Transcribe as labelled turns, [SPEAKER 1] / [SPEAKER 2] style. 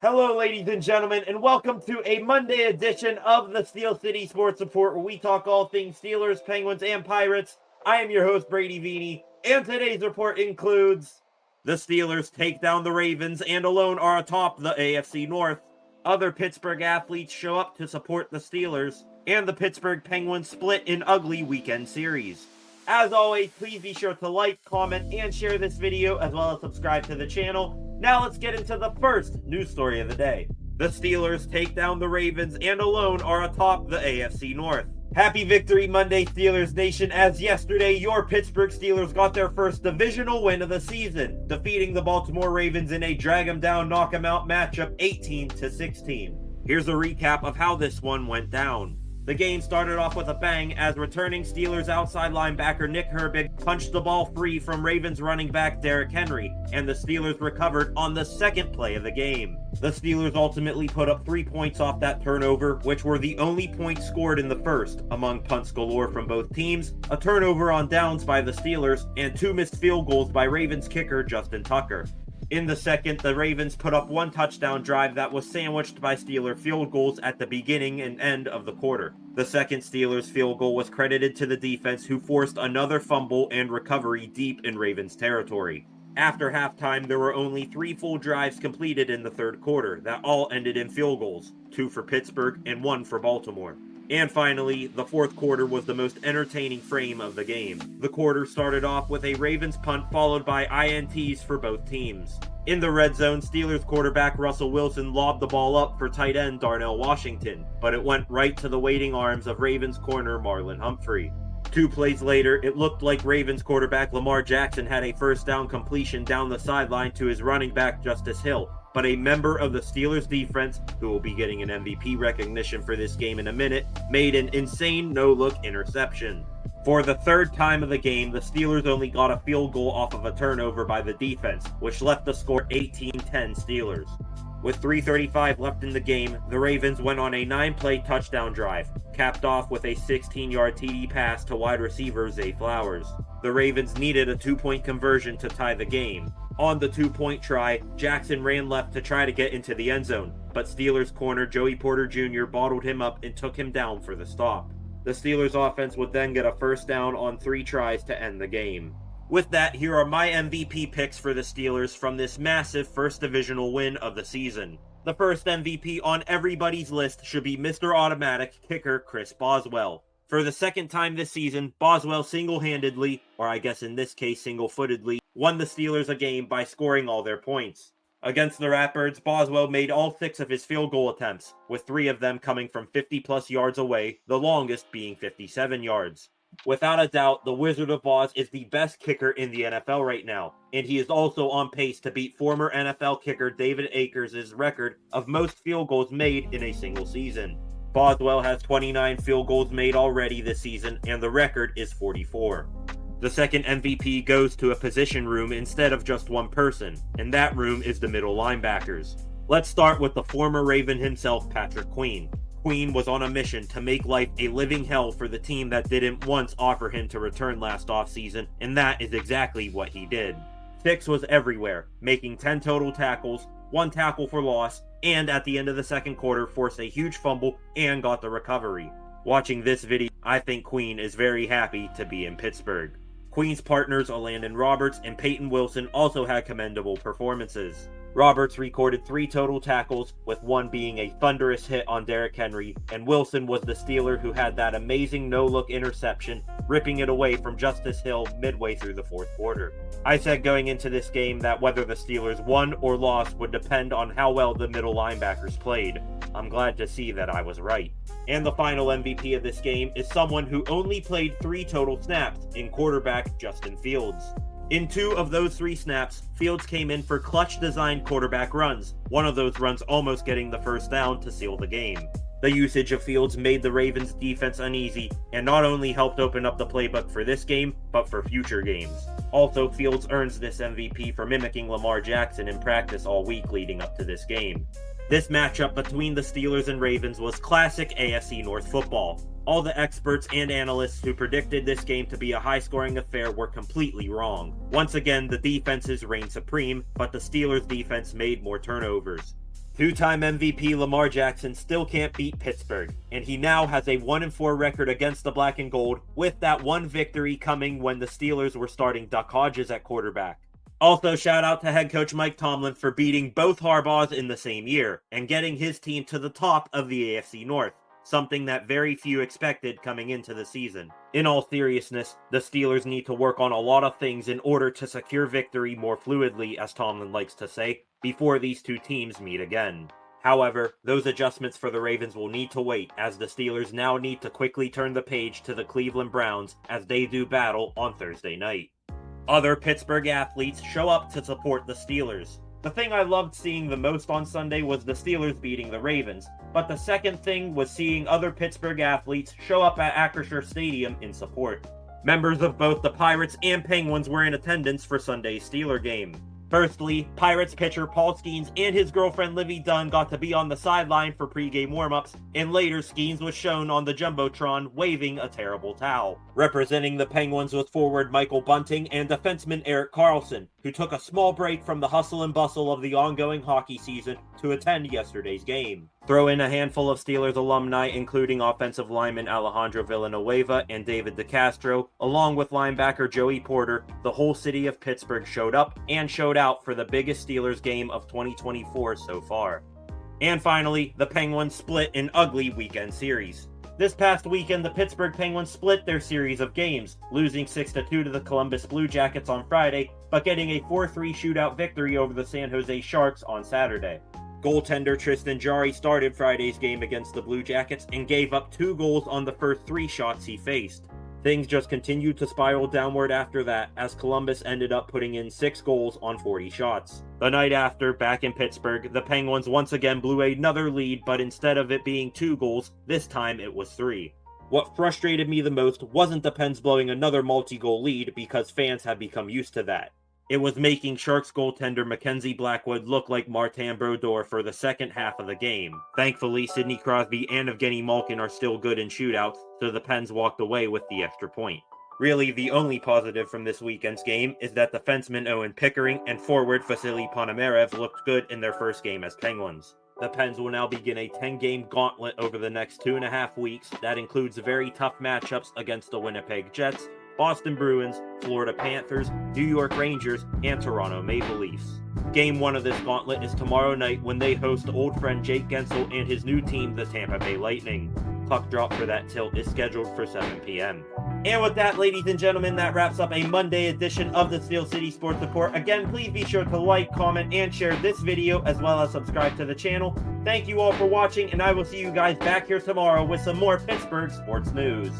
[SPEAKER 1] Hello, ladies and gentlemen, and welcome to a Monday edition of the Steel City Sports Report, where we talk all things Steelers, Penguins, and Pirates. I am your host, Brady Vini, and today's report includes the Steelers take down the Ravens and alone are atop the AFC North. Other Pittsburgh athletes show up to support the Steelers, and the Pittsburgh Penguins split in ugly weekend series. As always, please be sure to like, comment, and share this video, as well as subscribe to the channel. Now let's get into the first news story of the day. The Steelers take down the Ravens and alone are atop the AFC North. Happy Victory Monday, Steelers Nation, as yesterday your Pittsburgh Steelers got their first divisional win of the season, defeating the Baltimore Ravens in a drag-em-down, knock-em-out matchup 18-16. Here's a recap of how this one went down. The game started off with a bang as returning Steelers outside linebacker Nick Herbig punched the ball free from Ravens running back Derrick Henry, and the Steelers recovered on the second play of the game. The Steelers ultimately put up 3 points off that turnover, which were the only points scored in the first, among punts galore from both teams, a turnover on downs by the Steelers, and 2 missed field goals by Ravens kicker Justin Tucker. In the second, the Ravens put up 1 touchdown drive that was sandwiched by Steeler field goals at the beginning and end of the quarter. The second Steelers field goal was credited to the defense, who forced another fumble and recovery deep in Ravens territory. After halftime, there were only 3 full drives completed in the third quarter that all ended in field goals, 2 for Pittsburgh and 1 for Baltimore. And finally, the fourth quarter was the most entertaining frame of the game. The quarter started off with a Ravens punt followed by INTs for both teams. In the red zone, Steelers quarterback Russell Wilson lobbed the ball up for tight end Darnell Washington, but it went right to the waiting arms of Ravens corner Marlon Humphrey. 2 plays later, it looked like Ravens quarterback Lamar Jackson had a first down completion down the sideline to his running back Justice Hill, but a member of the Steelers defense, who will be getting an MVP recognition for this game in a minute, made an insane no-look interception. For the third time of the game, the Steelers only got a field goal off of a turnover by the defense, which left the score 18-10 Steelers. With 3:35 left in the game, the Ravens went on a 9-play touchdown drive, capped off with a 16-yard TD pass to wide receiver Zay Flowers. The Ravens needed a 2-point conversion to tie the game. On the 2-point try, Jackson ran left to try to get into the end zone, but Steelers corner Joey Porter Jr. bottled him up and took him down for the stop. The Steelers offense would then get a first down on 3 tries to end the game. With that, here are my MVP picks for the Steelers from this massive first divisional win of the season. The first MVP on everybody's list should be Mr. Automatic kicker Chris Boswell. For the second time this season, Boswell single-handedly, or I guess in this case single-footedly, won the Steelers a game by scoring all their points. Against the Ratbirds, Boswell made all 6 of his field goal attempts, with 3 of them coming from 50-plus yards away, the longest being 57 yards. Without a doubt, the Wizard of Oz is the best kicker in the NFL right now, and he is also on pace to beat former NFL kicker David Akers' record of most field goals made in a single season. Boswell has 29 field goals made already this season, and the record is 44. The second MVP goes to a position room instead of just one person, and that room is the middle linebackers. Let's start with the former Raven himself, Patrick Queen. Queen was on a mission to make life a living hell for the team that didn't once offer him to return last offseason, and that is exactly what he did. Sticks was everywhere, making 10 total tackles, 1 tackle for loss, and at the end of the second quarter forced a huge fumble and got the recovery. Watching this video, I think Queen is very happy to be in Pittsburgh. Queen's partners Alandon Roberts and Peyton Wilson also had commendable performances. Roberts recorded 3 total tackles, with 1 being a thunderous hit on Derrick Henry, and Wilson was the Steeler who had that amazing no-look interception, ripping it away from Justice Hill midway through the fourth quarter. I said going into this game that whether the Steelers won or lost would depend on how well the middle linebackers played. I'm glad to see that I was right. And the final MVP of this game is someone who only played 3 total snaps, in quarterback Justin Fields. In 2 of those 3 snaps, Fields came in for clutch-designed quarterback runs, one of those runs almost getting the first down to seal the game. The usage of Fields made the Ravens' defense uneasy, and not only helped open up the playbook for this game, but for future games. Also, Fields earns this MVP for mimicking Lamar Jackson in practice all week leading up to this game. This matchup between the Steelers and Ravens was classic AFC North football. All the experts and analysts who predicted this game to be a high-scoring affair were completely wrong. Once again, the defenses reigned supreme, but the Steelers' defense made more turnovers. Two-time MVP Lamar Jackson still can't beat Pittsburgh, and he now has a 1-4 record against the black and gold, with that one victory coming when the Steelers were starting Duck Hodges at quarterback. Also, shout out to head coach Mike Tomlin for beating both Harbaughs in the same year, and getting his team to the top of the AFC North, something that very few expected coming into the season. In all seriousness, the Steelers need to work on a lot of things in order to secure victory more fluidly, as Tomlin likes to say, before these two teams meet again. However, those adjustments for the Ravens will need to wait, as the Steelers now need to quickly turn the page to the Cleveland Browns as they do battle on Thursday night. Other Pittsburgh athletes show up to support the Steelers. The thing I loved seeing the most on Sunday was the Steelers beating the Ravens, but the second thing was seeing other Pittsburgh athletes show up at Acrisure Stadium in support. Members of both the Pirates and Penguins were in attendance for Sunday's Steeler game. Firstly, Pirates pitcher Paul Skeens and his girlfriend Livy Dunn got to be on the sideline for pregame warmups, and later Skeens was shown on the Jumbotron waving a terrible towel. Representing the Penguins was forward Michael Bunting and defenseman Erik Karlsson, who took a small break from the hustle and bustle of the ongoing hockey season to attend yesterday's game. Throw in a handful of Steelers alumni, including offensive lineman Alejandro Villanueva and David DeCastro, along with linebacker Joey Porter. The whole city of Pittsburgh showed up and showed out for the biggest Steelers game of 2024 so far. And finally, the Penguins split an ugly weekend series. This past weekend, the Pittsburgh Penguins split their series of games, losing 6-2 to the Columbus Blue Jackets on Friday, but getting a 4-3 shootout victory over the San Jose Sharks on Saturday. Goaltender Tristan Jarry started Friday's game against the Blue Jackets and gave up 2 goals on the first 3 shots he faced. Things just continued to spiral downward after that, as Columbus ended up putting in 6 goals on 40 shots. The night after, back in Pittsburgh, the Penguins once again blew another lead, but instead of it being 2 goals, this time it was 3. What frustrated me the most wasn't the Pens blowing another multi-goal lead, because fans have become used to that. It was making Sharks goaltender Mackenzie Blackwood look like Martin Brodeur for the second half of the game. Thankfully, Sidney Crosby and Evgeny Malkin are still good in shootouts, so the Pens walked away with the extra point. Really, the only positive from this weekend's game is that defenseman Owen Pickering and forward Vasily Ponomarev looked good in their first game as Penguins. The Pens will now begin a 10-game gauntlet over the next 2.5 weeks that includes very tough matchups against the Winnipeg Jets, Boston Bruins, Florida Panthers, New York Rangers, and Toronto Maple Leafs. Game 1 of this gauntlet is tomorrow night when they host old friend Jake Gensel and his new team, the Tampa Bay Lightning. Puck drop for that tilt is scheduled for 7 p.m. And with that, ladies and gentlemen, that wraps up a Monday edition of the Steel City Sports Report. Again, please be sure to like, comment, and share this video, as well as subscribe to the channel. Thank you all for watching, and I will see you guys back here tomorrow with some more Pittsburgh sports news.